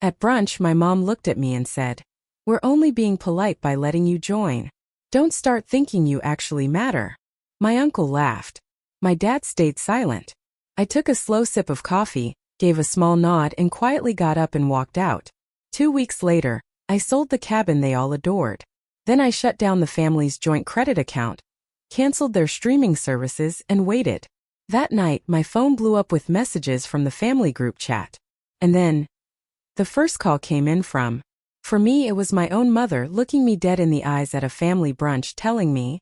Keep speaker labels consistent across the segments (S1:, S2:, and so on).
S1: At brunch, my mom looked at me and said, "We're only being polite by letting you join. Don't start thinking you actually matter." My uncle laughed. My dad stayed silent. I took a slow sip of coffee, gave a small nod, and quietly got up and walked out. 2 weeks later, I sold the cabin they all adored. Then I shut down the family's joint credit account, canceled their streaming services, and waited. That night, my phone blew up with messages from the family group chat. And then, the first call came in from, for me, it was my own mother looking me dead in the eyes at a family brunch telling me,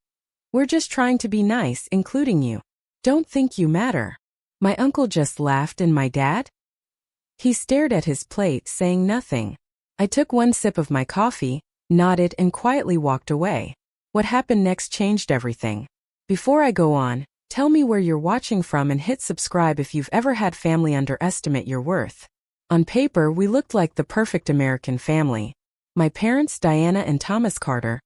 S1: "We're just trying to be nice, including you. Don't think you matter." My uncle just laughed, and my dad? He stared at his plate, saying nothing. I took one sip of my coffee, nodded, and quietly walked away. What happened next changed everything. Before I go on, tell me where you're watching from and hit subscribe if you've ever had family underestimate your worth. On paper, we looked like the perfect American family. My parents, Diana and Thomas Carter,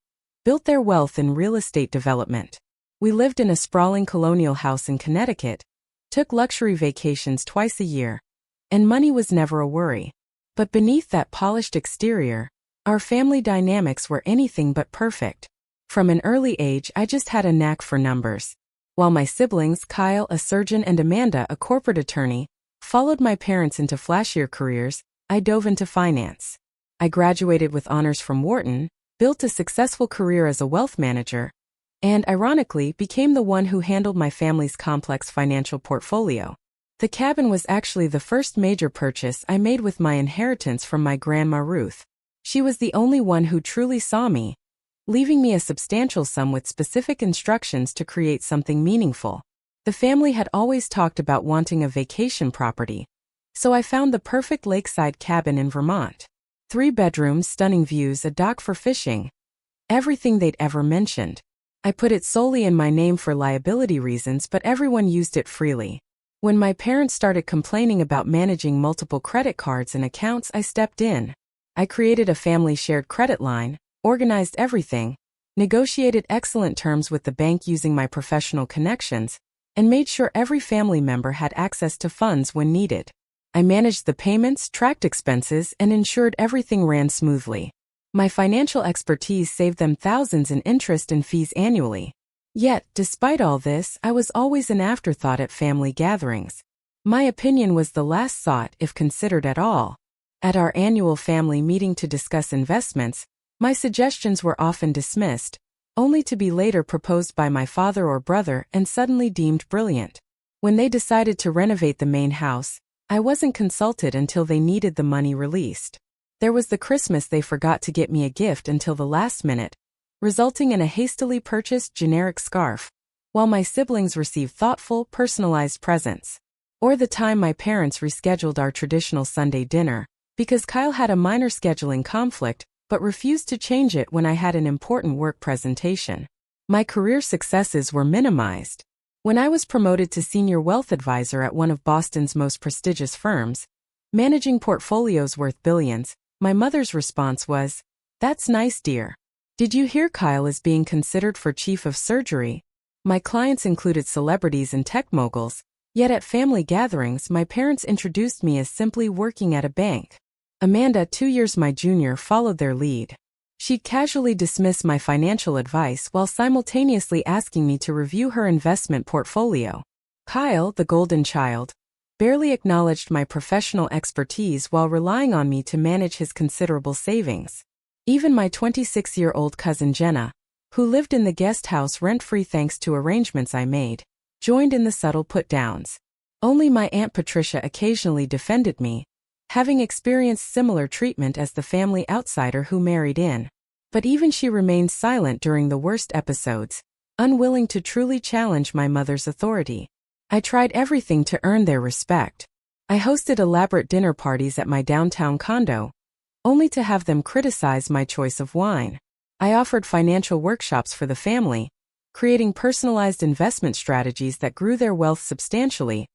S1: built their wealth in real estate development. We lived in a sprawling colonial house in Connecticut, took luxury vacations twice a year, and money was never a worry. But beneath that polished exterior, our family dynamics were anything but perfect. From an early age, I just had a knack for numbers. While my siblings, Kyle, a surgeon, and Amanda, a corporate attorney, followed my parents into flashier careers, I dove into finance. I graduated with honors from Wharton, built a successful career as a wealth manager, and ironically became the one who handled my family's complex financial portfolio. The cabin was actually the first major purchase I made with my inheritance from my grandma Ruth. She was the only one who truly saw me, leaving me a substantial sum with specific instructions to create something meaningful. The family had always talked about wanting a vacation property, so I found the perfect lakeside cabin in Vermont. 3 bedrooms, stunning views, a dock for fishing. Everything they'd ever mentioned. I put it solely in my name for liability reasons, but everyone used it freely. When my parents started complaining about managing multiple credit cards and accounts, I stepped in. I created a family shared credit line, organized everything, negotiated excellent terms with the bank using my professional connections, and made sure every family member had access to funds when needed. I managed the payments, tracked expenses, and ensured everything ran smoothly. My financial expertise saved them thousands in interest and fees annually. Yet, despite all this, I was always an afterthought at family gatherings. My opinion was the last thought, if considered at all. At our annual family meeting to discuss investments, my suggestions were often dismissed, only to be later proposed by my father or brother and suddenly deemed brilliant. When they decided to renovate the main house, I wasn't consulted until they needed the money released. There was the Christmas they forgot to get me a gift until the last minute, resulting in a hastily purchased generic scarf, while my siblings received thoughtful, personalized presents. Or the time my parents rescheduled our traditional Sunday dinner, because Kyle had a minor scheduling conflict, but refused to change it when I had an important work presentation. My career successes were minimized. When I was promoted to senior wealth advisor at one of Boston's most prestigious firms, managing portfolios worth billions, my mother's response was, "That's nice, dear. Did you hear Kyle is being considered for chief of surgery?" My clients included celebrities and tech moguls, yet at family gatherings my parents introduced me as simply working at a bank. Amanda, 2 years my junior, followed their lead. She'd casually dismiss my financial advice while simultaneously asking me to review her investment portfolio. Kyle, the golden child, barely acknowledged my professional expertise while relying on me to manage his considerable savings. Even my 26-year-old cousin Jenna, who lived in the guest house rent-free thanks to arrangements I made, joined in the subtle put-downs. Only my Aunt Patricia occasionally defended me, having experienced similar treatment as the family outsider who married in. But even she remained silent during the worst episodes, unwilling to truly challenge my mother's authority. I tried everything to earn their respect. I hosted elaborate dinner parties at my downtown condo, only to have them criticize my choice of wine. I offered financial workshops for the family, creating personalized investment strategies that grew their wealth substantially,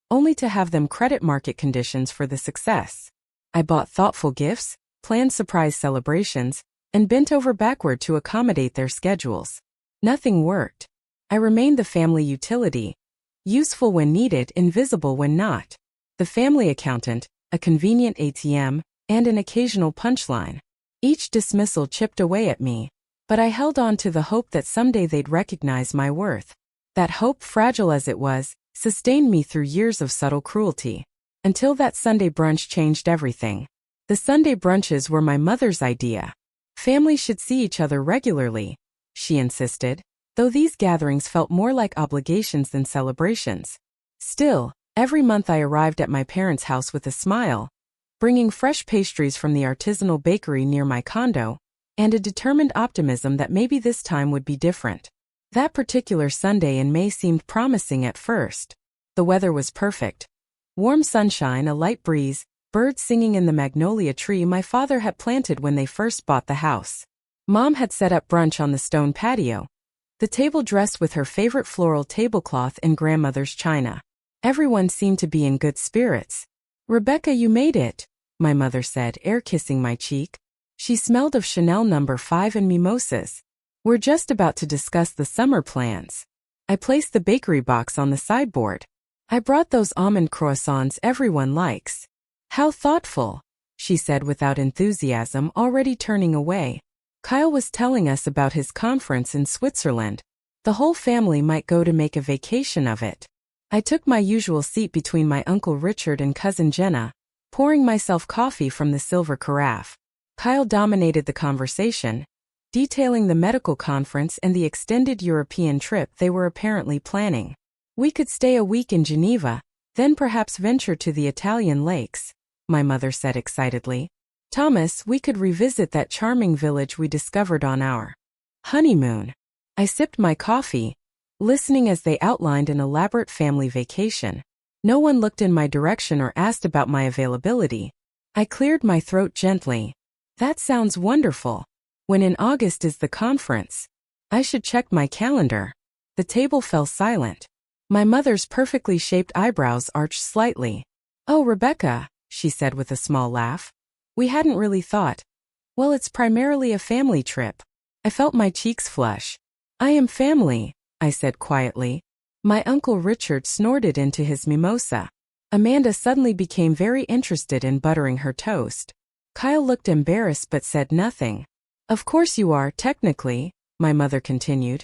S1: only to have them credit market conditions for the success. I bought thoughtful gifts, planned surprise celebrations, and bent over backward to accommodate their schedules. Nothing worked. I remained the family utility, useful when needed, invisible when not. The family accountant, a convenient ATM, and an occasional punchline. Each dismissal chipped away at me, but I held on to the hope that someday they'd recognize my worth. That hope, fragile as it was, sustained me through years of subtle cruelty. Until that Sunday brunch changed everything. The Sunday brunches were my mother's idea. Families should see each other regularly, she insisted, though these gatherings felt more like obligations than celebrations. Still, every month I arrived at my parents' house with a smile, bringing fresh pastries from the artisanal bakery near my condo, and a determined optimism that maybe this time would be different. That particular Sunday in May seemed promising at first. The weather was perfect. Warm sunshine, a light breeze, birds singing in the magnolia tree my father had planted when they first bought the house. Mom had set up brunch on the stone patio, the table dressed with her favorite floral tablecloth and grandmother's china. Everyone seemed to be in good spirits. "Rebecca, you made it," my mother said, air-kissing my cheek. She smelled of Chanel No. 5 and mimosas. "We're just about to discuss the summer plans." I placed the bakery box on the sideboard. "I brought those almond croissants everyone likes." "How thoughtful," she said without enthusiasm, already turning away. Kyle was telling us about his conference in Switzerland. The whole family might go to make a vacation of it. I took my usual seat between my Uncle Richard and Cousin Jenna, pouring myself coffee from the silver carafe. Kyle dominated the conversation, detailing the medical conference and the extended European trip they were apparently planning. "We could stay a week in Geneva, then perhaps venture to the Italian lakes," my mother said excitedly. "Thomas, we could revisit that charming village we discovered on our honeymoon." I sipped my coffee, listening as they outlined an elaborate family vacation. No one looked in my direction or asked about my availability. I cleared my throat gently. "That sounds wonderful. When in August is the conference? I should check my calendar." The table fell silent. My mother's perfectly shaped eyebrows arched slightly. "Oh, Rebecca," she said with a small laugh. "We hadn't really thought. Well, it's primarily a family trip." I felt my cheeks flush. "I am family," I said quietly. My Uncle Richard snorted into his mimosa. Amanda suddenly became very interested in buttering her toast. Kyle looked embarrassed but said nothing. "Of course you are, technically," my mother continued,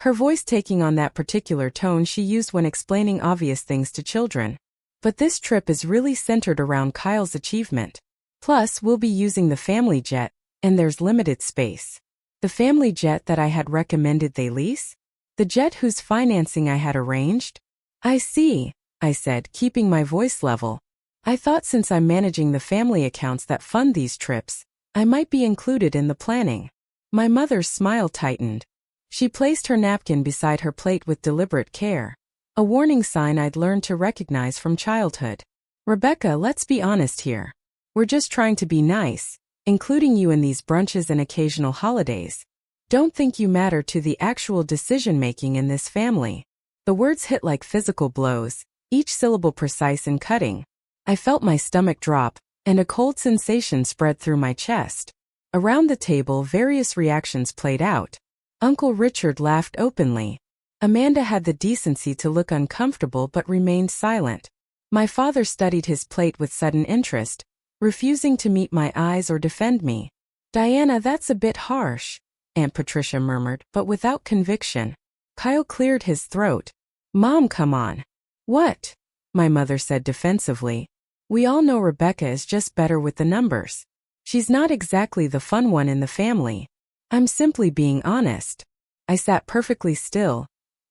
S1: her voice taking on that particular tone she used when explaining obvious things to children. "But this trip is really centered around Kyle's achievement. Plus, we'll be using the family jet, and there's limited space." The family jet that I had recommended they lease? The jet whose financing I had arranged? "I see," I said, keeping my voice level. "I thought since I'm managing the family accounts that fund these trips, I might be included in the planning." My mother's smile tightened. She placed her napkin beside her plate with deliberate care, a warning sign I'd learned to recognize from childhood. "Rebecca, let's be honest here. We're just trying to be nice, including you in these brunches and occasional holidays. Don't think you matter to the actual decision-making in this family." The words hit like physical blows, each syllable precise and cutting. I felt my stomach drop, and a cold sensation spread through my chest. Around the table, various reactions played out. Uncle Richard laughed openly. Amanda had the decency to look uncomfortable but remained silent. My father studied his plate with sudden interest, refusing to meet my eyes or defend me. "Diana, that's a bit harsh," Aunt Patricia murmured, but without conviction. Kyle cleared his throat. "Mom, come on." "What?" my mother said defensively. "We all know Rebecca is just better with the numbers. She's not exactly the fun one in the family. I'm simply being honest." I sat perfectly still,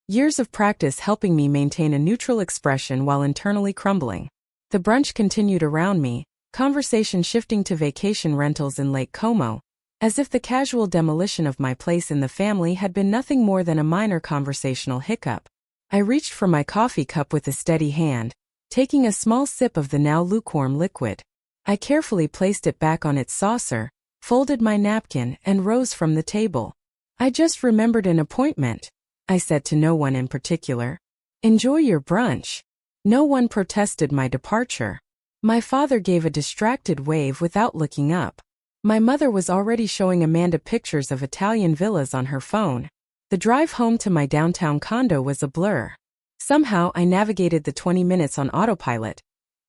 S1: years of practice helping me maintain a neutral expression while internally crumbling. The brunch continued around me, conversation shifting to vacation rentals in Lake Como, as if the casual demolition of my place in the family had been nothing more than a minor conversational hiccup. I reached for my coffee cup with a steady hand, taking a small sip of the now lukewarm liquid. I carefully placed it back on its saucer, folded my napkin, and rose from the table. "I just remembered an appointment," I said to no one in particular. "Enjoy your brunch." No one protested my departure. My father gave a distracted wave without looking up. My mother was already showing Amanda pictures of Italian villas on her phone. The drive home to my downtown condo was a blur. Somehow I navigated the 20 minutes on autopilot,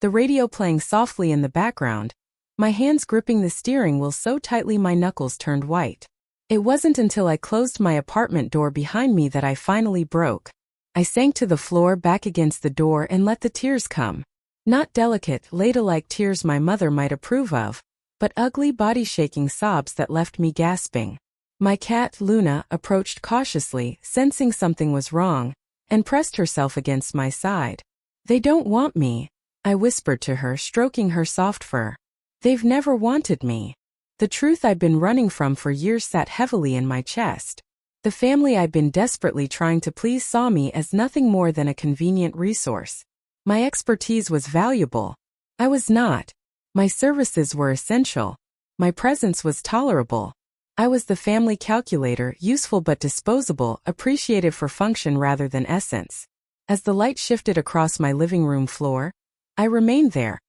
S1: the radio playing softly in the background, my hands gripping the steering wheel so tightly my knuckles turned white. It wasn't until I closed my apartment door behind me that I finally broke. I sank to the floor back against the door and let the tears come. Not delicate, ladle-like tears my mother might approve of, but ugly body-shaking sobs that left me gasping. My cat, Luna, approached cautiously, sensing something was wrong, and pressed herself against my side. "They don't want me," I whispered to her, stroking her soft fur. "They've never wanted me." The truth I'd been running from for years sat heavily in my chest. The family I'd been desperately trying to please saw me as nothing more than a convenient resource. My expertise was valuable. I was not. My services were essential. My presence was tolerable. I was the family calculator, useful but disposable, appreciated for function rather than essence. As the light shifted across my living room floor, I remained there,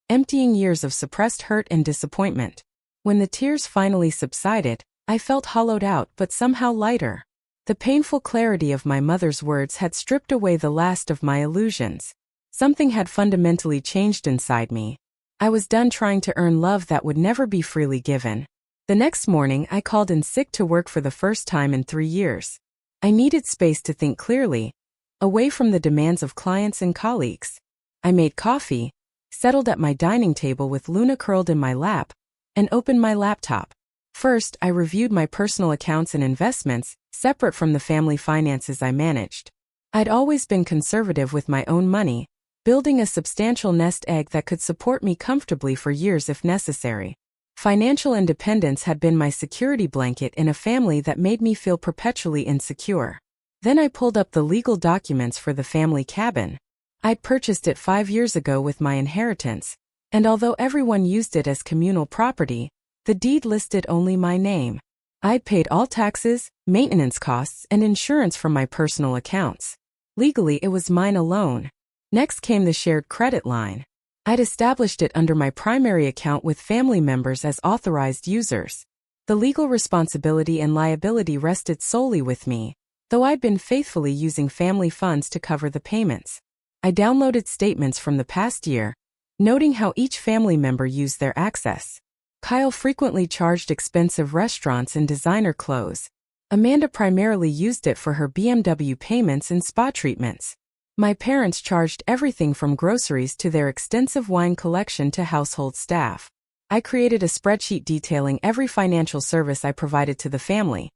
S1: emptying years of suppressed hurt and disappointment. When the tears finally subsided, I felt hollowed out but somehow lighter. The painful clarity of my mother's words had stripped away the last of my illusions. Something had fundamentally changed inside me. I was done trying to earn love that would never be freely given. The next morning, I called in sick to work for the first time in 3 years. I needed space to think clearly, away from the demands of clients and colleagues. I made coffee, settled at my dining table with Luna curled in my lap, and opened my laptop. First, I reviewed my personal accounts and investments, separate from the family finances I managed. I'd always been conservative with my own money, building a substantial nest egg that could support me comfortably for years if necessary. Financial independence had been my security blanket in a family that made me feel perpetually insecure. Then I pulled up the legal documents for the family cabin. I'd purchased it 5 years ago with my inheritance, and although everyone used it as communal property, the deed listed only my name. I'd paid all taxes, maintenance costs, and insurance from my personal accounts. Legally, it was mine alone. Next came the shared credit line. I'd established it under my primary account with family members as authorized users. The legal responsibility and liability rested solely with me, though I'd been faithfully using family funds to cover the payments. I downloaded statements from the past year, noting how each family member used their access. Kyle frequently charged expensive restaurants and designer clothes. Amanda primarily used it for her BMW payments and spa treatments. My parents charged everything from groceries to their extensive wine collection to household staff. I created a spreadsheet detailing every financial service I provided to the family,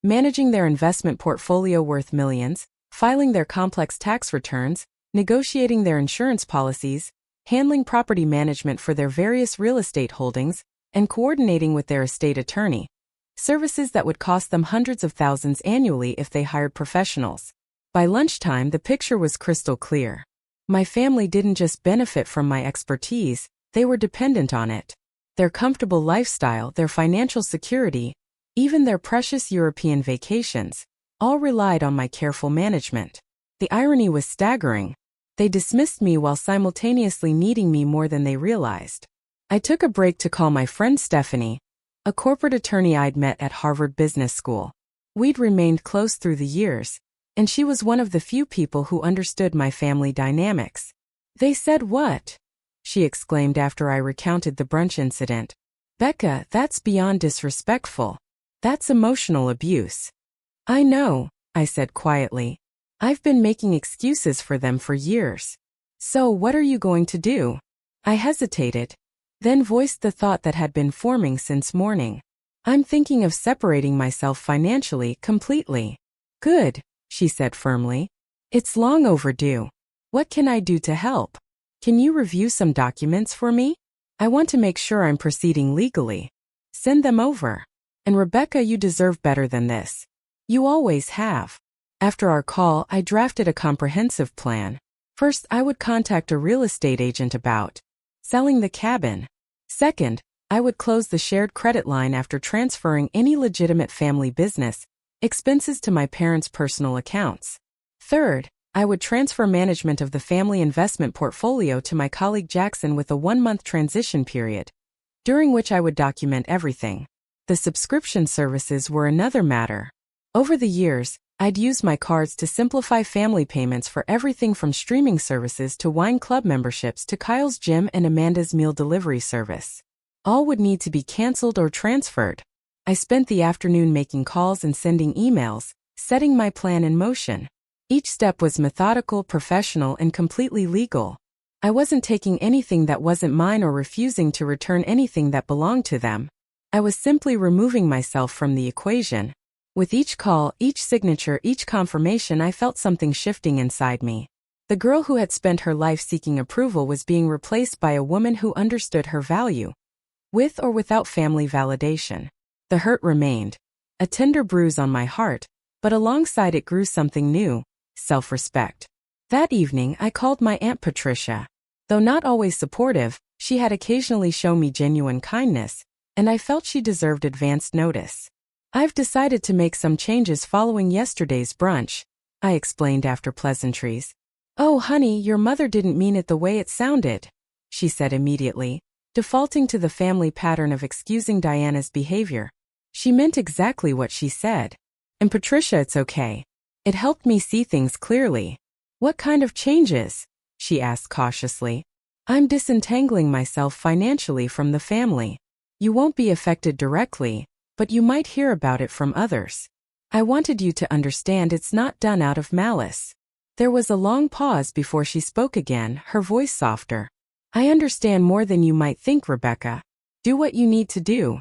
S1: managing their investment portfolio worth millions, filing their complex tax returns, negotiating their insurance policies, handling property management for their various real estate holdings, and coordinating with their estate attorney. Services that would cost them hundreds of thousands annually if they hired professionals. By lunchtime, the picture was crystal clear. My family didn't just benefit from my expertise, they were dependent on it. Their comfortable lifestyle, their financial security, even their precious European vacations, all relied on my careful management. The irony was staggering. They dismissed me while simultaneously needing me more than they realized. I took a break to call my friend Stephanie, a corporate attorney I'd met at Harvard Business School. We'd remained close through the years, and she was one of the few people who understood my family dynamics. "They said what?" she exclaimed after I recounted the brunch incident. "Becca, that's beyond disrespectful. That's emotional abuse." "I know," I said quietly. "I've been making excuses for them for years." "So what are you going to do?" I hesitated, then voiced the thought that had been forming since morning. "I'm thinking of separating myself financially, completely." "Good," she said firmly. "It's long overdue. What can I do to help? Can you review some documents for me? I want to make sure I'm proceeding legally." "Send them over. And Rebecca, you deserve better than this. You always have." After our call, I drafted a comprehensive plan. First, I would contact a real estate agent about selling the cabin. Second, I would close the shared credit line after transferring any legitimate family business expenses to my parents' personal accounts. Third, I would transfer management of the family investment portfolio to my colleague Jackson with a 1-month transition period, during which I would document everything. The subscription services were another matter. Over the years, I'd used my cards to simplify family payments for everything from streaming services to wine club memberships to Kyle's gym and Amanda's meal delivery service. All would need to be canceled or transferred. I spent the afternoon making calls and sending emails, setting my plan in motion. Each step was methodical, professional, and completely legal. I wasn't taking anything that wasn't mine or refusing to return anything that belonged to them. I was simply removing myself from the equation. With each call, each signature, each confirmation, I felt something shifting inside me. The girl who had spent her life seeking approval was being replaced by a woman who understood her value. With or without family validation. The hurt remained, a tender bruise on my heart, but alongside it grew something new, self-respect. That evening, I called my Aunt Patricia. Though not always supportive, she had occasionally shown me genuine kindness, and I felt she deserved advanced notice. I've decided to make some changes following yesterday's brunch, I explained after pleasantries. Oh, honey, your mother didn't mean it the way it sounded, she said immediately, defaulting to the family pattern of excusing Diana's behavior. She meant exactly what she said. And Patricia, it's okay. It helped me see things clearly. What kind of changes? She asked cautiously. I'm disentangling myself financially from the family. You won't be affected directly, but you might hear about it from others. I wanted you to understand it's not done out of malice. There was a long pause before she spoke again, her voice softer. I understand more than you might think, Rebecca. Do what you need to do.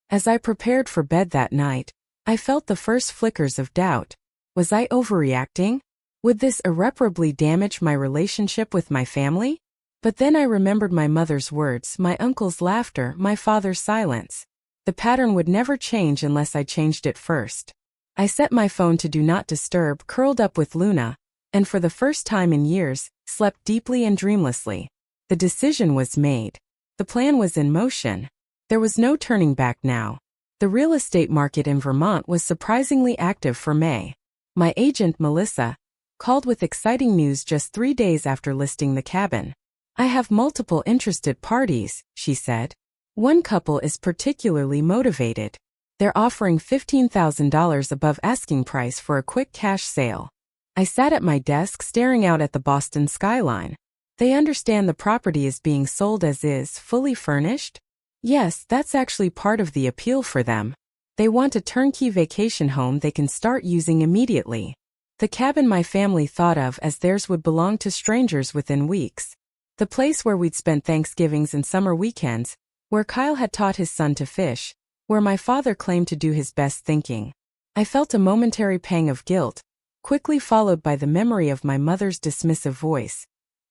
S1: As I prepared for bed that night, I felt the first flickers of doubt. Was I overreacting? Would this irreparably damage my relationship with my family? But then I remembered my mother's words, my uncle's laughter, my father's silence. The pattern would never change unless I changed it first. I set my phone to do not disturb, curled up with Luna, and for the first time in years, slept deeply and dreamlessly. The decision was made. The plan was in motion. There was no turning back now. The real estate market in Vermont was surprisingly active for May. My agent, Melissa, called with exciting news just 3 days after listing the cabin. I have multiple interested parties, she said. One couple is particularly motivated. They're offering $15,000 above asking price for a quick cash sale. I sat at my desk staring out at the Boston skyline. They understand the property is being sold as is, fully furnished? Yes, that's actually part of the appeal for them. They want a turnkey vacation home they can start using immediately. The cabin my family thought of as theirs would belong to strangers within weeks. The place where we'd spent Thanksgivings and summer weekends, where Kyle had taught his son to fish, where my father claimed to do his best thinking. I felt a momentary pang of guilt, quickly followed by the memory of my mother's dismissive voice.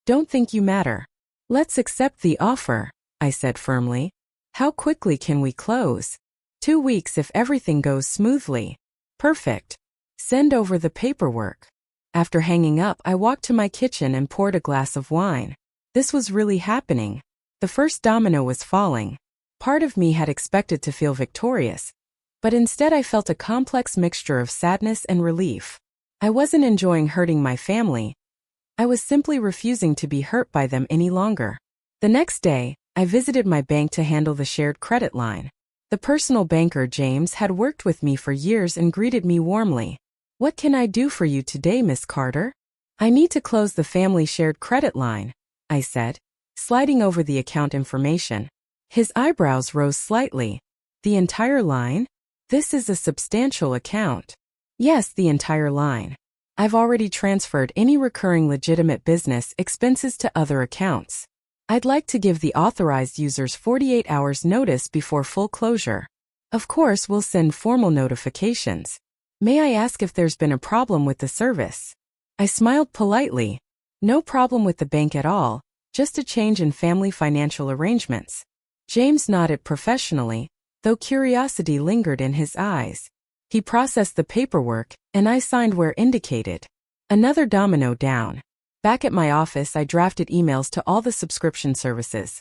S1: Don't think you matter. Let's accept the offer, I said firmly. How quickly can we close? 2 weeks if everything goes smoothly. Perfect. Send over the paperwork. After hanging up, I walked to my kitchen and poured a glass of wine. This was really happening. The first domino was falling. Part of me had expected to feel victorious, but instead I felt a complex mixture of sadness and relief. I wasn't enjoying hurting my family. I was simply refusing to be hurt by them any longer. The next day, I visited my bank to handle the shared credit line. The personal banker, James, had worked with me for years and greeted me warmly. What can I do for you today, Miss Carter? I need to close the family shared credit line, I said, sliding over the account information. His eyebrows rose slightly. The entire line? This is a substantial account. Yes, the entire line. I've already transferred any recurring legitimate business expenses to other accounts. I'd like to give the authorized users 48 hours notice before full closure. Of course, we'll send formal notifications. May I ask if there's been a problem with the service? I smiled politely. No problem with the bank at all, just a change in family financial arrangements. James nodded professionally, though curiosity lingered in his eyes. He processed the paperwork, and I signed where indicated. Another domino down. Back at my office, I drafted emails to all the subscription services.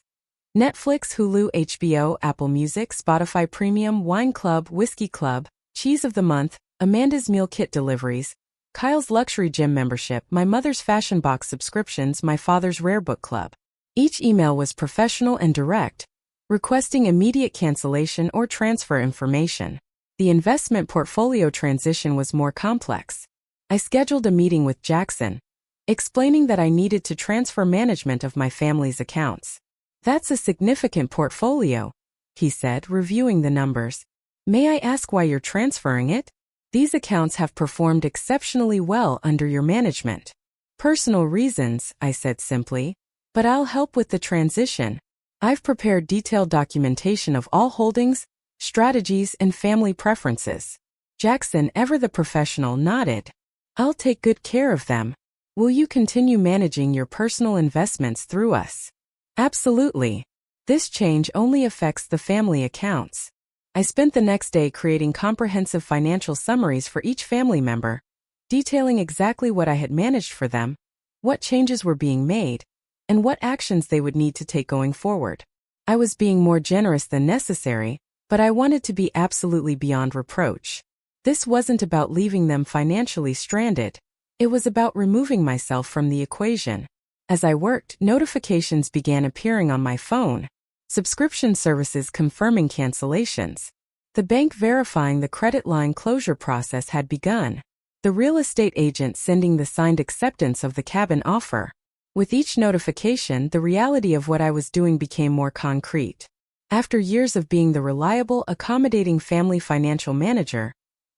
S1: Netflix, Hulu, HBO, Apple Music, Spotify Premium, Wine Club, Whiskey Club, Cheese of the Month, Amanda's Meal Kit deliveries, Kyle's Luxury Gym membership, my mother's Fashion Box subscriptions, my father's Rare Book Club. Each email was professional and direct, requesting immediate cancellation or transfer information. The investment portfolio transition was more complex. I scheduled a meeting with Jackson, explaining that I needed to transfer management of my family's accounts. That's a significant portfolio, he said, reviewing the numbers. May I ask why you're transferring it? These accounts have performed exceptionally well under your management. Personal reasons, I said simply. But I'll help with the transition. I've prepared detailed documentation of all holdings, strategies, and family preferences. Jackson, ever the professional, nodded. I'll take good care of them. Will you continue managing your personal investments through us? Absolutely. This change only affects the family accounts. I spent the next day creating comprehensive financial summaries for each family member, detailing exactly what I had managed for them, what changes were being made, and what actions they would need to take going forward. I was being more generous than necessary, but I wanted to be absolutely beyond reproach. This wasn't about leaving them financially stranded. It was about removing myself from the equation. As I worked, notifications began appearing on my phone. Subscription services confirming cancellations. The bank verifying the credit line closure process had begun. The real estate agent sending the signed acceptance of the cabin offer. With each notification, the reality of what I was doing became more concrete. After years of being the reliable, accommodating family financial manager,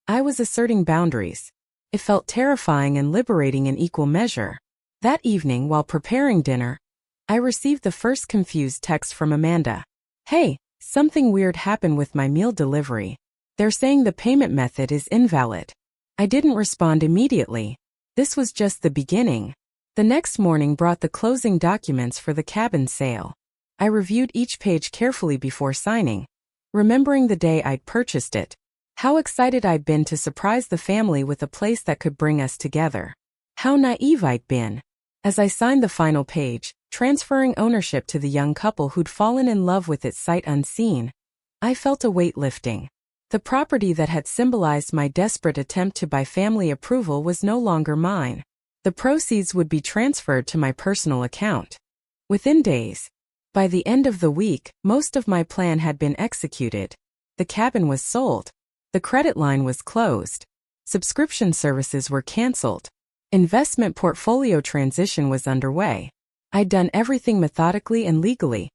S1: I was asserting boundaries. It felt terrifying and liberating in equal measure. That evening, while preparing dinner, I received the first confused text from Amanda. Hey, something weird happened with my meal delivery. They're saying the payment method is invalid. I didn't respond immediately. This was just the beginning. The next morning brought the closing documents for the cabin sale. I reviewed each page carefully before signing, remembering the day I'd purchased it. How excited I'd been to surprise the family with a place that could bring us together. How naive I'd been. As I signed the final page, transferring ownership to the young couple who'd fallen in love with it sight unseen, I felt a weight lifting. The property that had symbolized my desperate attempt to buy family approval was no longer mine. The proceeds would be transferred to my personal account. Within days. By the end of the week, most of my plan had been executed. The cabin was sold. The credit line was closed. Subscription services were canceled. Investment portfolio transition was underway. I'd done everything methodically and legally,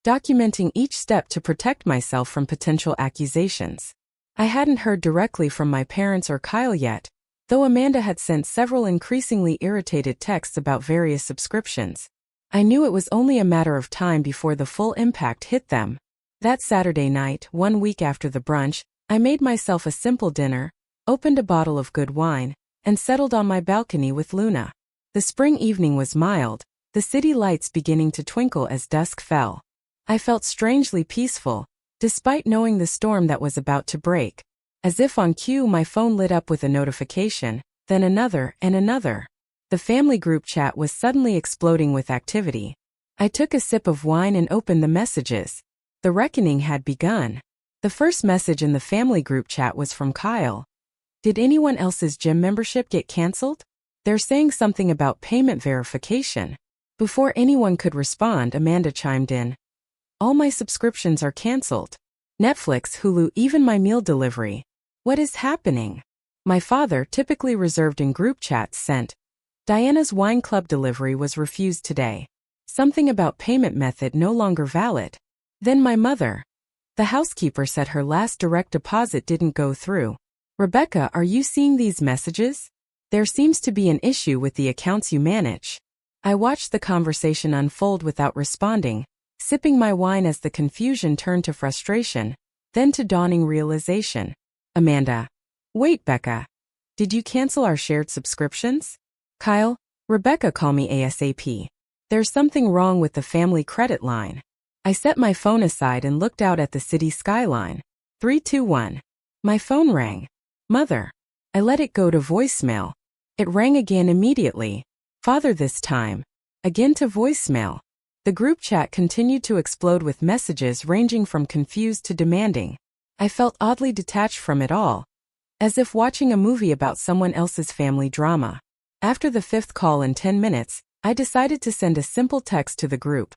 S1: documenting each step to protect myself from potential accusations. I hadn't heard directly from my parents or Kyle yet, though Amanda had sent several increasingly irritated texts about various subscriptions. I knew it was only a matter of time before the full impact hit them. That Saturday night, 1 week after the brunch, I made myself a simple dinner, opened a bottle of good wine, and settled on my balcony with Luna. The spring evening was mild, the city lights beginning to twinkle as dusk fell. I felt strangely peaceful, despite knowing the storm that was about to break. As if on cue, my phone lit up with a notification, then another and another. The family group chat was suddenly exploding with activity. I took a sip of wine and opened the messages. The reckoning had begun. The first message in the family group chat was from Kyle. Did anyone else's gym membership get canceled? They're saying something about payment verification. Before anyone could respond, Amanda chimed in. All my subscriptions are canceled. Netflix, Hulu, even my meal delivery. What is happening? My father, typically reserved in group chats, sent. Diana's wine club delivery was refused today. Something about payment method no longer valid. Then my mother. The housekeeper said her last direct deposit didn't go through. Rebecca, are you seeing these messages? There seems to be an issue with the accounts you manage. I watched the conversation unfold without responding, sipping my wine as the confusion turned to frustration, then to dawning realization. Amanda. Wait, Becca. Did you cancel our shared subscriptions? Kyle, Rebecca, call me ASAP. There's something wrong with the family credit line. I set my phone aside and looked out at the city skyline. 321. My phone rang. Mother. I let it go to voicemail. It rang again immediately. Father this time. Again to voicemail. The group chat continued to explode with messages ranging from confused to demanding. I felt oddly detached from it all, as if watching a movie about someone else's family drama. After the fifth call in 10 minutes, I decided to send a simple text to the group.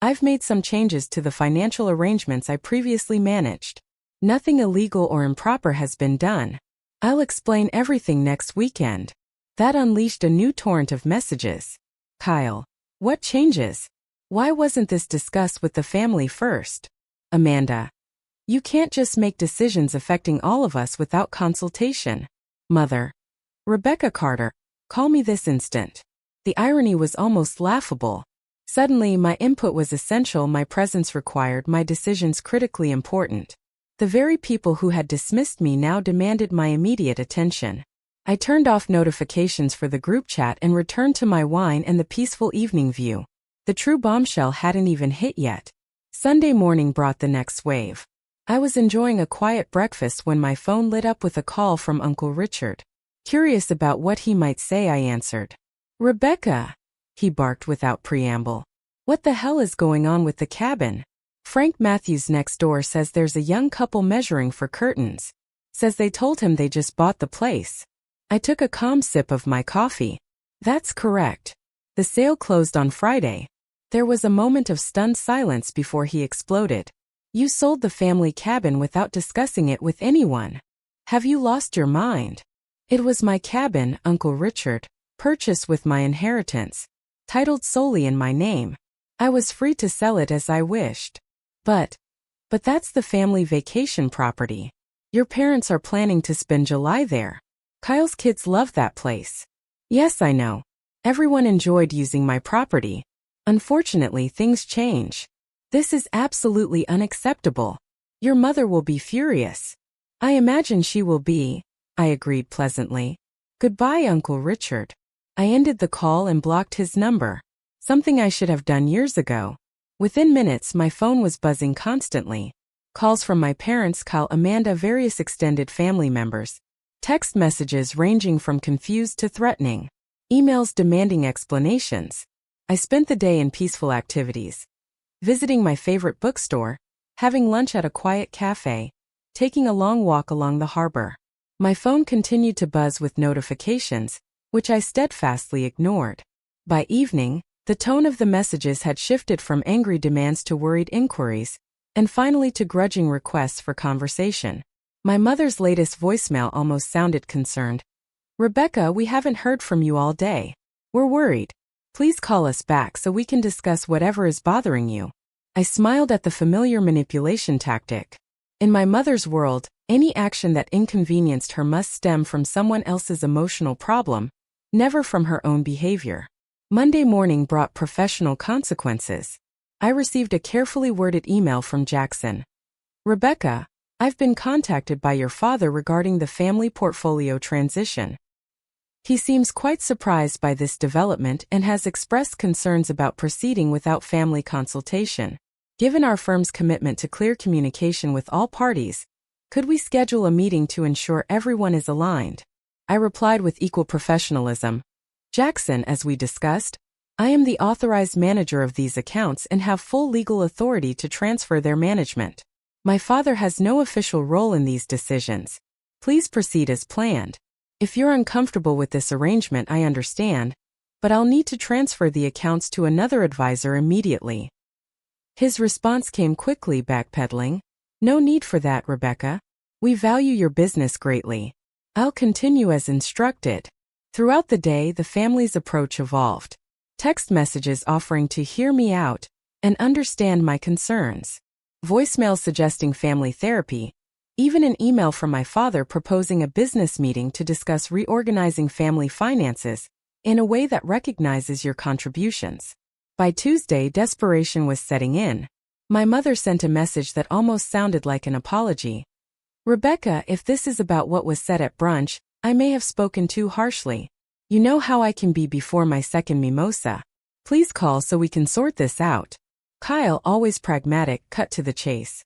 S1: I've made some changes to the financial arrangements I previously managed. Nothing illegal or improper has been done. I'll explain everything next weekend. That unleashed a new torrent of messages. Kyle. What changes? Why wasn't this discussed with the family first? Amanda. You can't just make decisions affecting all of us without consultation. Mother. Rebecca Carter. Call me this instant. The irony was almost laughable. Suddenly, my input was essential, my presence required, my decisions critically important. The very people who had dismissed me now demanded my immediate attention. I turned off notifications for the group chat and returned to my wine and the peaceful evening view. The true bombshell hadn't even hit yet. Sunday morning brought the next wave. I was enjoying a quiet breakfast when my phone lit up with a call from Uncle Richard. Curious about what he might say, I answered. Rebecca, he barked without preamble. What the hell is going on with the cabin? Frank Matthews next door says there's a young couple measuring for curtains. Says they told him they just bought the place. I took a calm sip of my coffee. That's correct. The sale closed on Friday. There was a moment of stunned silence before he exploded. You sold the family cabin without discussing it with anyone. Have you lost your mind? It was my cabin, Uncle Richard, purchased with my inheritance, titled solely in my name. I was free to sell it as I wished. But that's the family vacation property. Your parents are planning to spend July there. Kyle's kids love that place. Yes, I know. Everyone enjoyed using my property. Unfortunately, things change. This is absolutely unacceptable. Your mother will be furious. I imagine she will be, I agreed pleasantly. Goodbye, Uncle Richard. I ended the call and blocked his number, something I should have done years ago. Within minutes, my phone was buzzing constantly. Calls from my parents, Kyle, Amanda, various extended family members. Text messages ranging from confused to threatening. Emails demanding explanations. I spent the day in peaceful activities. Visiting my favorite bookstore, having lunch at a quiet cafe, taking a long walk along the harbor. My phone continued to buzz with notifications, which I steadfastly ignored. By evening, the tone of the messages had shifted from angry demands to worried inquiries, and finally to grudging requests for conversation. My mother's latest voicemail almost sounded concerned. Rebecca, we haven't heard from you all day. We're worried. Please call us back so we can discuss whatever is bothering you. I smiled at the familiar manipulation tactic. In my mother's world, any action that inconvenienced her must stem from someone else's emotional problem, never from her own behavior. Monday morning brought professional consequences. I received a carefully worded email from Jackson. Rebecca, I've been contacted by your father regarding the family portfolio transition. He seems quite surprised by this development and has expressed concerns about proceeding without family consultation. Given our firm's commitment to clear communication with all parties, could we schedule a meeting to ensure everyone is aligned? I replied with equal professionalism. Jackson, as we discussed, I am the authorized manager of these accounts and have full legal authority to transfer their management. My father has no official role in these decisions. Please proceed as planned. If you're uncomfortable with this arrangement, I understand, but I'll need to transfer the accounts to another advisor immediately. His response came quickly, backpedaling. No need for that, Rebecca. We value your business greatly. I'll continue as instructed. Throughout the day, the family's approach evolved. Text messages offering to hear me out and understand my concerns. Voicemails suggesting family therapy. Even an email from my father proposing a business meeting to discuss reorganizing family finances in a way that recognizes your contributions. By Tuesday, desperation was setting in. My mother sent a message that almost sounded like an apology. Rebecca, if this is about what was said at brunch, I may have spoken too harshly. You know how I can be before my second mimosa. Please call so we can sort this out. Kyle, always pragmatic, cut to the chase.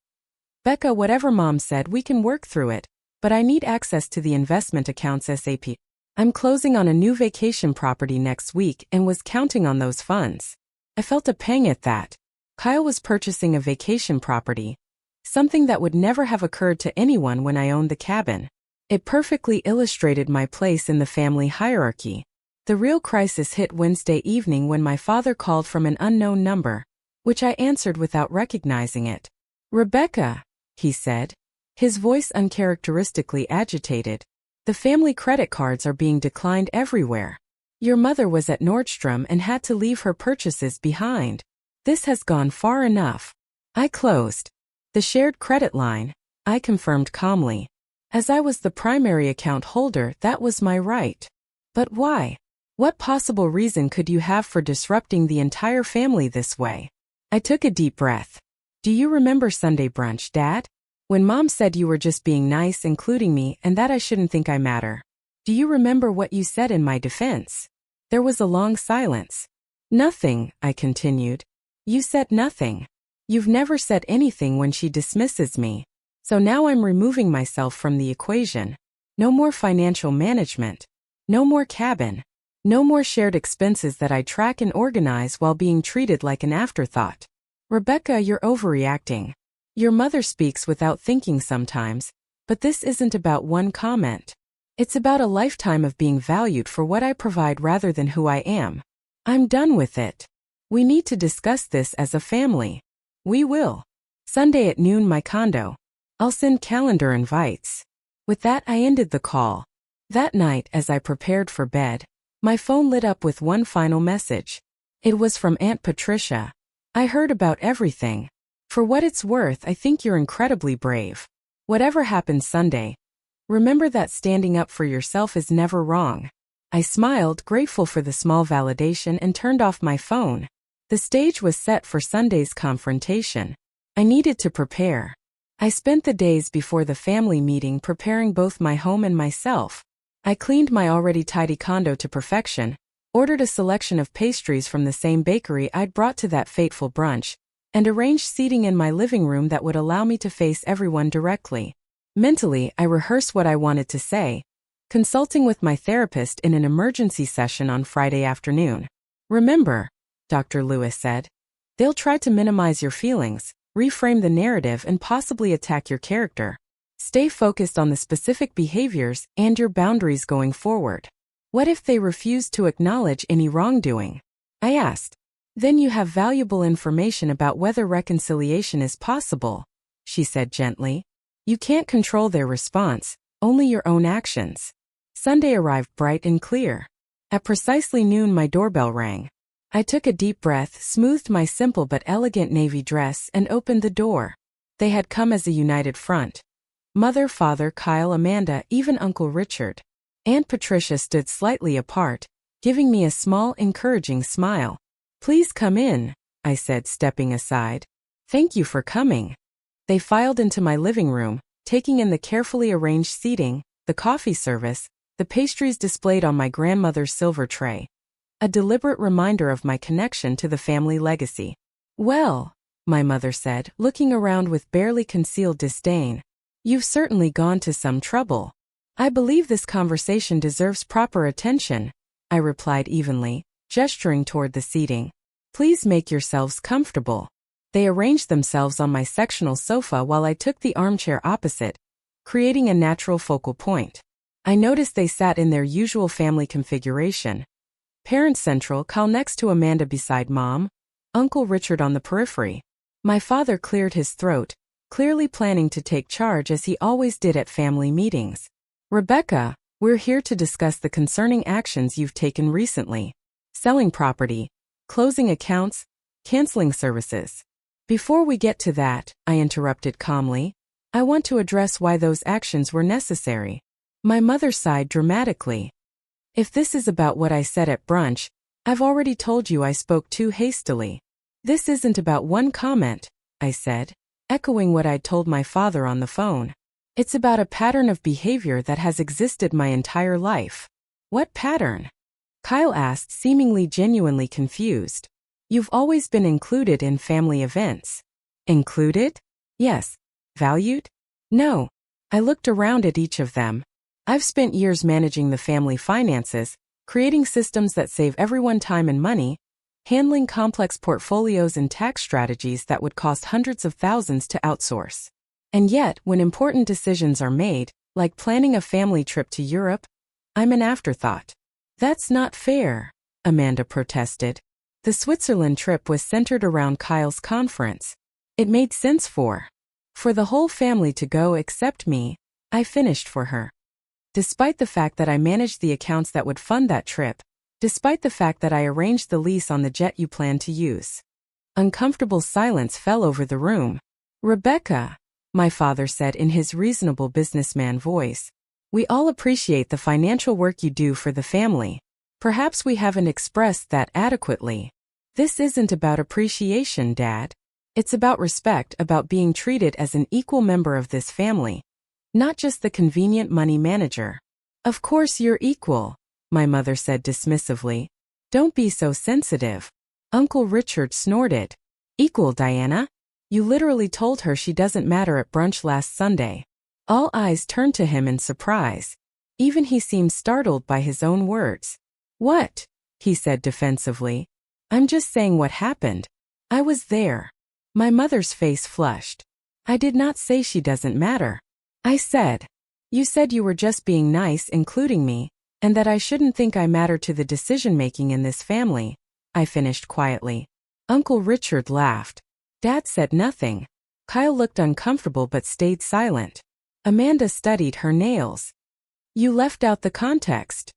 S1: Becca, whatever Mom said, we can work through it, but I need access to the investment accounts ASAP. I'm closing on a new vacation property next week and was counting on those funds. I felt a pang at that. Kyle was purchasing a vacation property, something that would never have occurred to anyone when I owned the cabin. It perfectly illustrated my place in the family hierarchy. The real crisis hit Wednesday evening when my father called from an unknown number, which I answered without recognizing it. Rebecca, he said, his voice uncharacteristically agitated. The family credit cards are being declined everywhere. Your mother was at Nordstrom and had to leave her purchases behind. This has gone far enough. I closed. The shared credit line, I confirmed calmly. As I was the primary account holder, that was my right. But why? What possible reason could you have for disrupting the entire family this way? I took a deep breath. Do you remember Sunday brunch, Dad? When Mom said you were just being nice, including me, and that I shouldn't think I matter. Do you remember what you said in my defense? There was a long silence. Nothing, I continued. You said nothing. You've never said anything when she dismisses me. So now I'm removing myself from the equation. No more financial management. No more cabin. No more shared expenses that I track and organize while being treated like an afterthought. Rebecca, you're overreacting. Your mother speaks without thinking sometimes, but this isn't about one comment. It's about a lifetime of being valued for what I provide rather than who I am. I'm done with it. We need to discuss this as a family. We will. Sunday at noon, my condo. I'll send calendar invites. With that, I ended the call. That night, as I prepared for bed, my phone lit up with one final message. It was from Aunt Patricia. I heard about everything. For what it's worth, I think you're incredibly brave. Whatever happens Sunday, remember that standing up for yourself is never wrong. I smiled, grateful for the small validation, and turned off my phone. The stage was set for Sunday's confrontation. I needed to prepare. I spent the days before the family meeting preparing both my home and myself. I cleaned my already tidy condo to perfection, ordered a selection of pastries from the same bakery I'd brought to that fateful brunch, and arranged seating in my living room that would allow me to face everyone directly. Mentally, I rehearsed what I wanted to say, consulting with my therapist in an emergency session on Friday afternoon. Remember, Dr. Lewis said, they'll try to minimize your feelings, reframe the narrative, and possibly attack your character. Stay focused on the specific behaviors and your boundaries going forward. What if they refuse to acknowledge any wrongdoing? I asked. Then you have valuable information about whether reconciliation is possible, she said gently. You can't control their response, only your own actions. Sunday arrived bright and clear. At precisely noon, my doorbell rang. I took a deep breath, smoothed my simple but elegant navy dress, and opened the door. They had come as a united front. Mother, father, Kyle, Amanda, even Uncle Richard. Aunt Patricia stood slightly apart, giving me a small, encouraging smile. Please come in, I said, stepping aside. Thank you for coming. They filed into my living room, taking in the carefully arranged seating, the coffee service, the pastries displayed on my grandmother's silver tray. A deliberate reminder of my connection to the family legacy. Well, my mother said, looking around with barely concealed disdain. You've certainly gone to some trouble. I believe this conversation deserves proper attention, I replied evenly, gesturing toward the seating. Please make yourselves comfortable. They arranged themselves on my sectional sofa while I took the armchair opposite, creating a natural focal point. I noticed they sat in their usual family configuration. Parents central, Kyle next to Amanda beside Mom, Uncle Richard on the periphery. My father cleared his throat, clearly planning to take charge as he always did at family meetings. Rebecca, we're here to discuss the concerning actions you've taken recently. Selling property, closing accounts, canceling services. Before we get to that, I interrupted calmly, I want to address why those actions were necessary. My mother sighed dramatically. If this is about what I said at brunch, I've already told you I spoke too hastily. This isn't about one comment, I said, echoing what I'd told my father on the phone. It's about a pattern of behavior that has existed my entire life. What pattern? Kyle asked, seemingly genuinely confused. You've always been included in family events. Included? Yes. Valued? No. I looked around at each of them. I've spent years managing the family finances, creating systems that save everyone time and money, handling complex portfolios and tax strategies that would cost hundreds of thousands to outsource. And yet, when important decisions are made, like planning a family trip to Europe, I'm an afterthought. That's not fair, Amanda protested. The Switzerland trip was centered around Kyle's conference. It made sense for the whole family to go except me. I finished for her. Despite the fact that I managed the accounts that would fund that trip, despite the fact that I arranged the lease on the jet you planned to use. Uncomfortable silence fell over the room. Rebecca, my father said in his reasonable businessman voice, we all appreciate the financial work you do for the family. Perhaps we haven't expressed that adequately. This isn't about appreciation, Dad. It's about respect, about being treated as an equal member of this family, not just the convenient money manager. Of course you're equal, my mother said dismissively. Don't be so sensitive. Uncle Richard snorted. Equal, Diana? You literally told her she doesn't matter at brunch last Sunday. All eyes turned to him in surprise. Even he seemed startled by his own words. What? He said defensively. I'm just saying what happened. I was there. My mother's face flushed. I did not say she doesn't matter. I said. You said you were just being nice, including me, and that I shouldn't think I matter to the decision-making in this family. I finished quietly. Uncle Richard laughed. Dad said nothing. Kyle looked uncomfortable but stayed silent. Amanda studied her nails. You left out the context,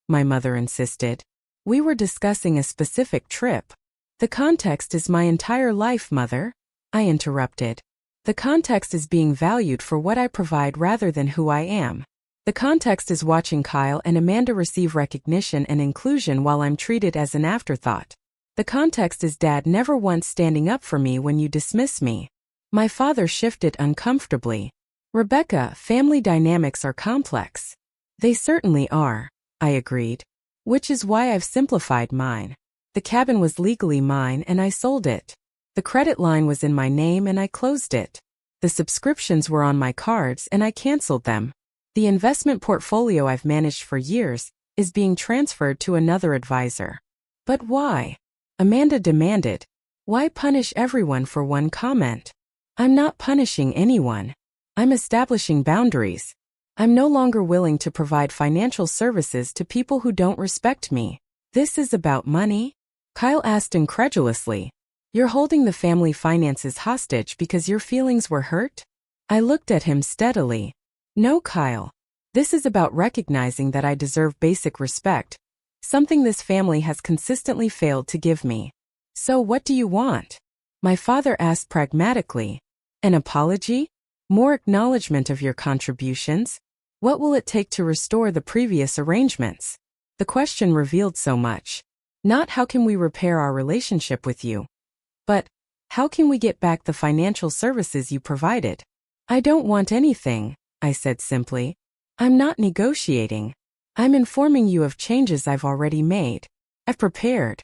S1: my mother insisted. We were discussing a specific trip. The context is my entire life, Mother, I interrupted. The context is being valued for what I provide rather than who I am. The context is watching Kyle and Amanda receive recognition and inclusion while I'm treated as an afterthought. The context is Dad never once standing up for me when you dismiss me. My father shifted uncomfortably. Rebecca, family dynamics are complex. They certainly are, I agreed. Which is why I've simplified mine. The cabin was legally mine and I sold it. The credit line was in my name and I closed it. The subscriptions were on my cards and I canceled them. The investment portfolio I've managed for years is being transferred to another advisor. But why? Amanda demanded. Why punish everyone for one comment? I'm not punishing anyone. I'm establishing boundaries. I'm no longer willing to provide financial services to people who don't respect me. This is about money? Kyle asked incredulously. You're holding the family finances hostage because your feelings were hurt? I looked at him steadily. No, Kyle. This is about recognizing that I deserve basic respect, something this family has consistently failed to give me. So what do you want? My father asked pragmatically. An apology? More acknowledgement of your contributions? What will it take to restore the previous arrangements? The question revealed so much. Not how can we repair our relationship with you, but how can we get back the financial services you provided? I don't want anything, I said simply. I'm not negotiating. I'm informing you of changes I've already made. I've prepared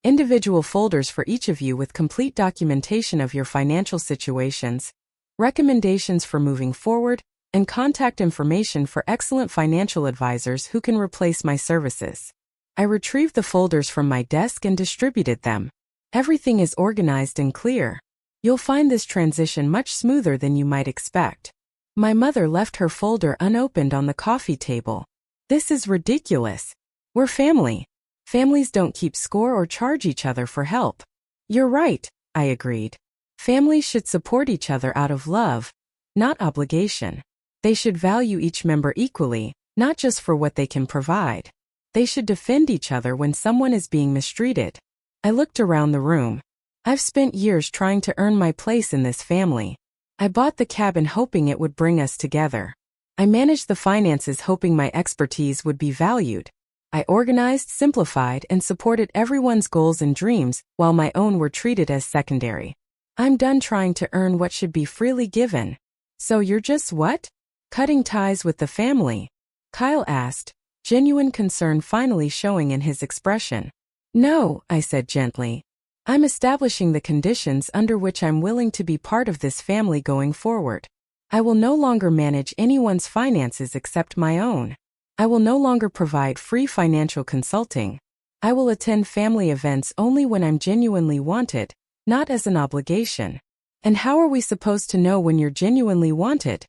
S1: individual folders for each of you with complete documentation of your financial situations, recommendations for moving forward, and contact information for excellent financial advisors who can replace my services. I retrieved the folders from my desk and distributed them. Everything is organized and clear. You'll find this transition much smoother than you might expect. My mother left her folder unopened on the coffee table. This is ridiculous. We're family. Families don't keep score or charge each other for help. You're right, I agreed. Families should support each other out of love, not obligation. They should value each member equally, not just for what they can provide. They should defend each other when someone is being mistreated. I looked around the room. I've spent years trying to earn my place in this family. I bought the cabin hoping it would bring us together. I managed the finances hoping my expertise would be valued. I organized, simplified, and supported everyone's goals and dreams while my own were treated as secondary. I'm done trying to earn what should be freely given. So you're just what? Cutting ties with the family? Kyle asked, genuine concern finally showing in his expression. No, I said gently. I'm establishing the conditions under which I'm willing to be part of this family going forward. I will no longer manage anyone's finances except my own. I will no longer provide free financial consulting. I will attend family events only when I'm genuinely wanted, not as an obligation. And how are we supposed to know when you're genuinely wanted?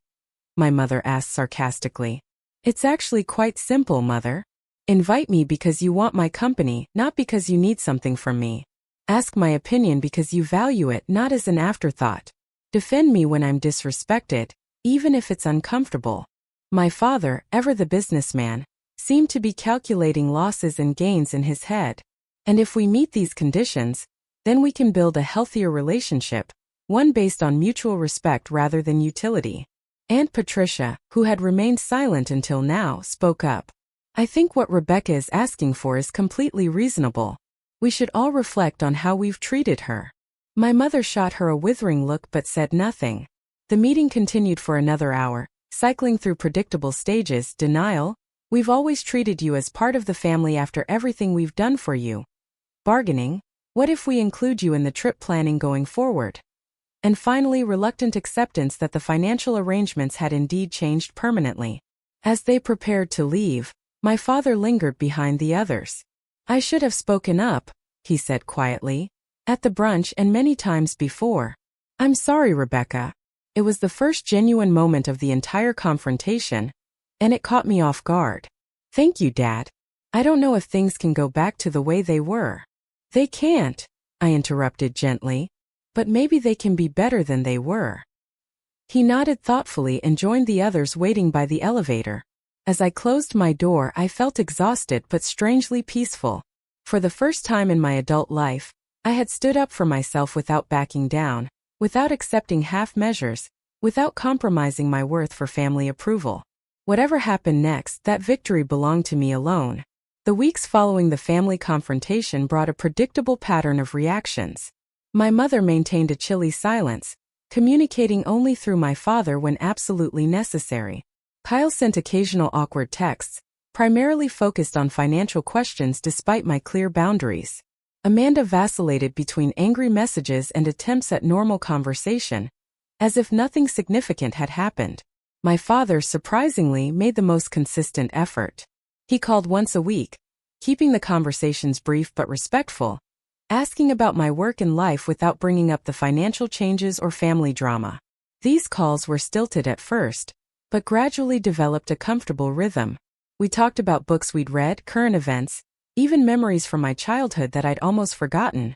S1: My mother asked sarcastically. It's actually quite simple, Mother. Invite me because you want my company, not because you need something from me. Ask my opinion because you value it, not as an afterthought. Defend me when I'm disrespected, even if it's uncomfortable. My father, ever the businessman, seemed to be calculating losses and gains in his head. And if we meet these conditions, then we can build a healthier relationship, one based on mutual respect rather than utility. Aunt Patricia, who had remained silent until now, spoke up. I think what Rebecca is asking for is completely reasonable. We should all reflect on how we've treated her. My mother shot her a withering look but said nothing. The meeting continued for another hour, cycling through predictable stages: denial, we've always treated you as part of the family after everything we've done for you. Bargaining, what if we include you in the trip planning going forward? And finally, reluctant acceptance that the financial arrangements had indeed changed permanently. As they prepared to leave, my father lingered behind the others. I should have spoken up, he said quietly, at the brunch and many times before. I'm sorry, Rebecca. It was the first genuine moment of the entire confrontation, and it caught me off guard. Thank you, Dad. I don't know if things can go back to the way they were. They can't, I interrupted gently, but maybe they can be better than they were. He nodded thoughtfully and joined the others waiting by the elevator. As I closed my door, I felt exhausted but strangely peaceful. For the first time in my adult life, I had stood up for myself without backing down, without accepting half measures, without compromising my worth for family approval. Whatever happened next, that victory belonged to me alone. The weeks following the family confrontation brought a predictable pattern of reactions. My mother maintained a chilly silence, communicating only through my father when absolutely necessary. Kyle sent occasional awkward texts, primarily focused on financial questions despite my clear boundaries. Amanda vacillated between angry messages and attempts at normal conversation, as if nothing significant had happened. My father surprisingly made the most consistent effort. He called once a week, keeping the conversations brief but respectful, asking about my work and life without bringing up the financial changes or family drama. These calls were stilted at first, but gradually developed a comfortable rhythm. We talked about books we'd read, current events, even memories from my childhood that I'd almost forgotten.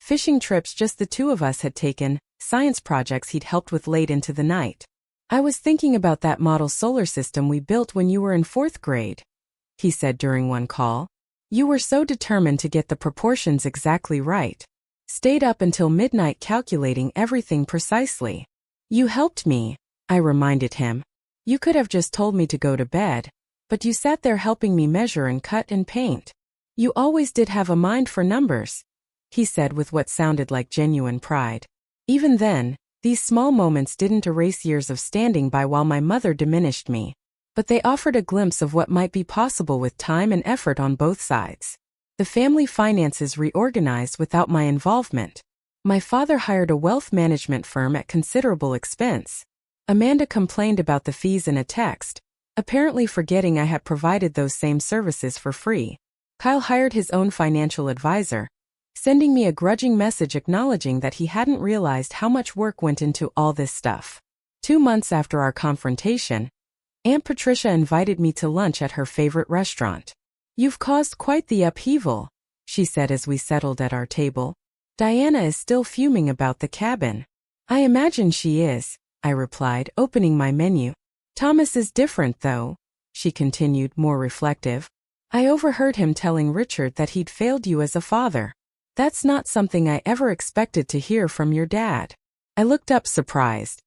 S1: Fishing trips just the two of us had taken, science projects he'd helped with late into the night. I was thinking about that model solar system we built when you were in 4th grade, he said during one call. You were so determined to get the proportions exactly right. Stayed up until midnight calculating everything precisely. You helped me, I reminded him. You could have just told me to go to bed, but you sat there helping me measure and cut and paint. You always did have a mind for numbers, he said with what sounded like genuine pride. Even then, these small moments didn't erase years of standing by while my mother diminished me, but they offered a glimpse of what might be possible with time and effort on both sides. The family finances reorganized without my involvement. My father hired a wealth management firm at considerable expense. Amanda complained about the fees in a text, apparently forgetting I had provided those same services for free. Kyle hired his own financial advisor, sending me a grudging message acknowledging that he hadn't realized how much work went into all this stuff. 2 months after our confrontation, Aunt Patricia invited me to lunch at her favorite restaurant. You've caused quite the upheaval, she said as we settled at our table. Diana is still fuming about the cabin. I imagine she is, I replied, opening my menu. Thomas is different though, she continued, more reflective. I overheard him telling Richard that he'd failed you as a father. That's not something I ever expected to hear from your dad. I looked up surprised.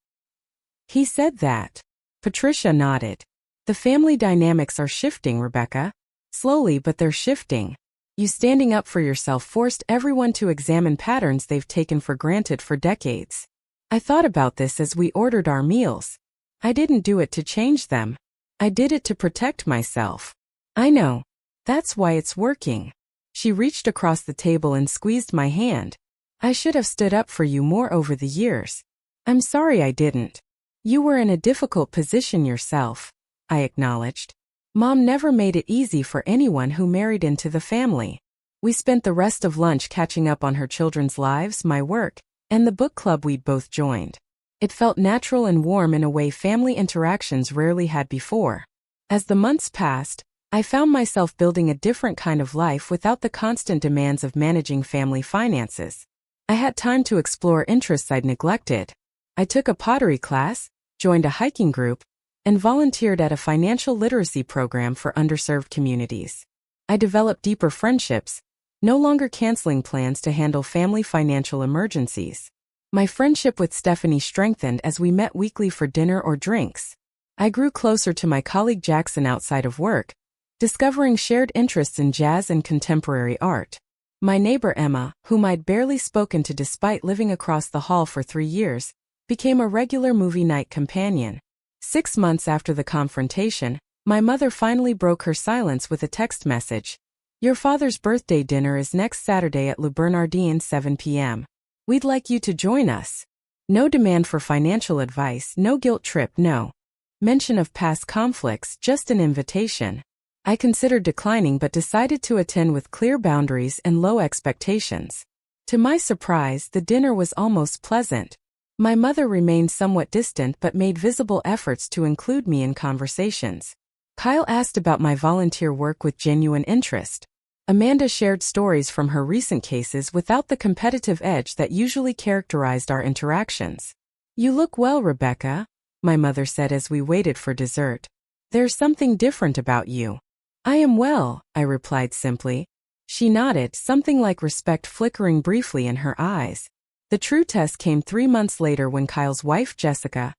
S1: He said that. Patricia nodded. The family dynamics are shifting, Rebecca. Slowly, but they're shifting. You standing up for yourself forced everyone to examine patterns they've taken for granted for decades. I thought about this as we ordered our meals. I didn't do it to change them. I did it to protect myself. I know. That's why it's working. She reached across the table and squeezed my hand. I should have stood up for you more over the years. I'm sorry I didn't. You were in a difficult position yourself, I acknowledged. Mom never made it easy for anyone who married into the family. We spent the rest of lunch catching up on her children's lives, my work, and the book club we'd both joined. It felt natural and warm in a way family interactions rarely had before. As the months passed, I found myself building a different kind of life without the constant demands of managing family finances. I had time to explore interests I'd neglected. I took a pottery class, joined a hiking group, and volunteered at a financial literacy program for underserved communities. I developed deeper friendships, no longer canceling plans to handle family financial emergencies. My friendship with Stephanie strengthened as we met weekly for dinner or drinks. I grew closer to my colleague Jackson outside of work, discovering shared interests in jazz and contemporary art. My neighbor Emma, whom I'd barely spoken to despite living across the hall for 3 years, became a regular movie night companion. 6 months after the confrontation, my mother finally broke her silence with a text message. Your father's birthday dinner is next Saturday at Le Bernardin 7 p.m. We'd like you to join us. No demand for financial advice, no guilt trip, no mention of past conflicts, just an invitation. I considered declining but decided to attend with clear boundaries and low expectations. To my surprise, the dinner was almost pleasant. My mother remained somewhat distant but made visible efforts to include me in conversations. Kyle asked about my volunteer work with genuine interest. Amanda shared stories from her recent cases without the competitive edge that usually characterized our interactions. You look well, Rebecca, my mother said as we waited for dessert. There's something different about you. I am well, I replied simply. She nodded, something like respect flickering briefly in her eyes. The true test came 3 months later when Kyle's wife, Jessica,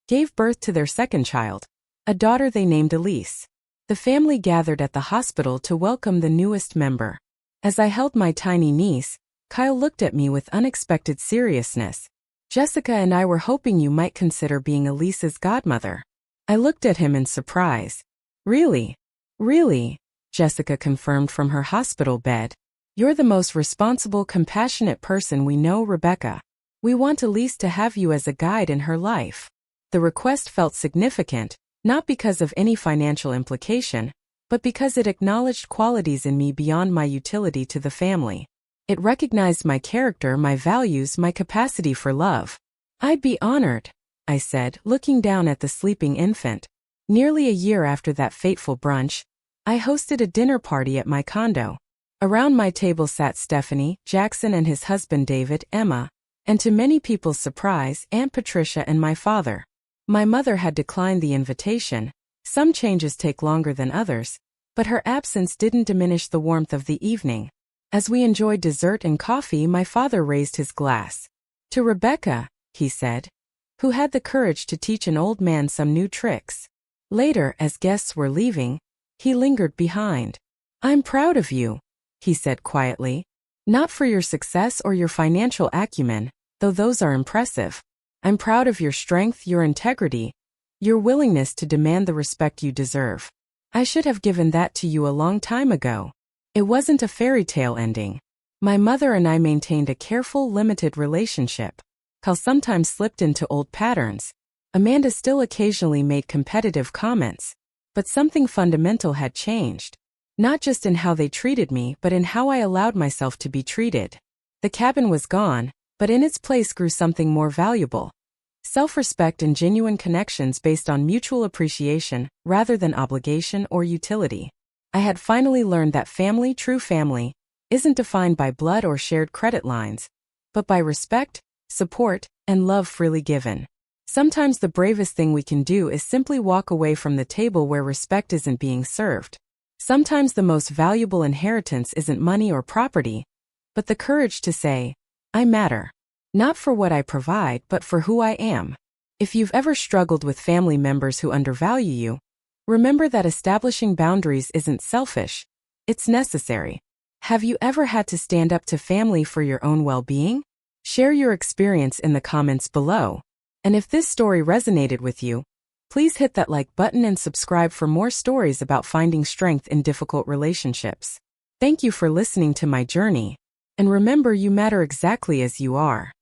S1: gave birth to their second child, a daughter they named Elise. The family gathered at the hospital to welcome the newest member. As I held my tiny niece, Kyle looked at me with unexpected seriousness. Jessica and I were hoping you might consider being Elise's godmother. I looked at him in surprise. Really? Really? Jessica confirmed from her hospital bed. You're the most responsible, compassionate person we know, Rebecca. We want Elise to have you as a guide in her life. The request felt significant, not because of any financial implication, but because it acknowledged qualities in me beyond my utility to the family. It recognized my character, my values, my capacity for love. I'd be honored, I said, looking down at the sleeping infant. Nearly a year after that fateful brunch, I hosted a dinner party at my condo. Around my table sat Stephanie, Jackson and his husband David, Emma, and to many people's surprise, Aunt Patricia and my father. My mother had declined the invitation. Some changes take longer than others, but her absence didn't diminish the warmth of the evening. As we enjoyed dessert and coffee, my father raised his glass. To Rebecca, he said, who had the courage to teach an old man some new tricks. Later, as guests were leaving, he lingered behind. I'm proud of you, he said quietly. Not for your success or your financial acumen, though those are impressive. I'm proud of your strength, your integrity, your willingness to demand the respect you deserve. I should have given that to you a long time ago. It wasn't a fairy tale ending. My mother and I maintained a careful, limited relationship. Kyle sometimes slipped into old patterns. Amanda still occasionally made competitive comments. But something fundamental had changed. Not just in how they treated me, but in how I allowed myself to be treated. The cabin was gone, but in its place grew something more valuable. Self-respect and genuine connections based on mutual appreciation, rather than obligation or utility. I had finally learned that family, true family, isn't defined by blood or shared credit lines, but by respect, support, and love freely given. Sometimes the bravest thing we can do is simply walk away from the table where respect isn't being served. Sometimes the most valuable inheritance isn't money or property, but the courage to say, I matter. Not for what I provide, but for who I am. If you've ever struggled with family members who undervalue you, remember that establishing boundaries isn't selfish, it's necessary. Have you ever had to stand up to family for your own well-being? Share your experience in the comments below. And if this story resonated with you, please hit that like button and subscribe for more stories about finding strength in difficult relationships. Thank you for listening to my journey. And remember, you matter exactly as you are.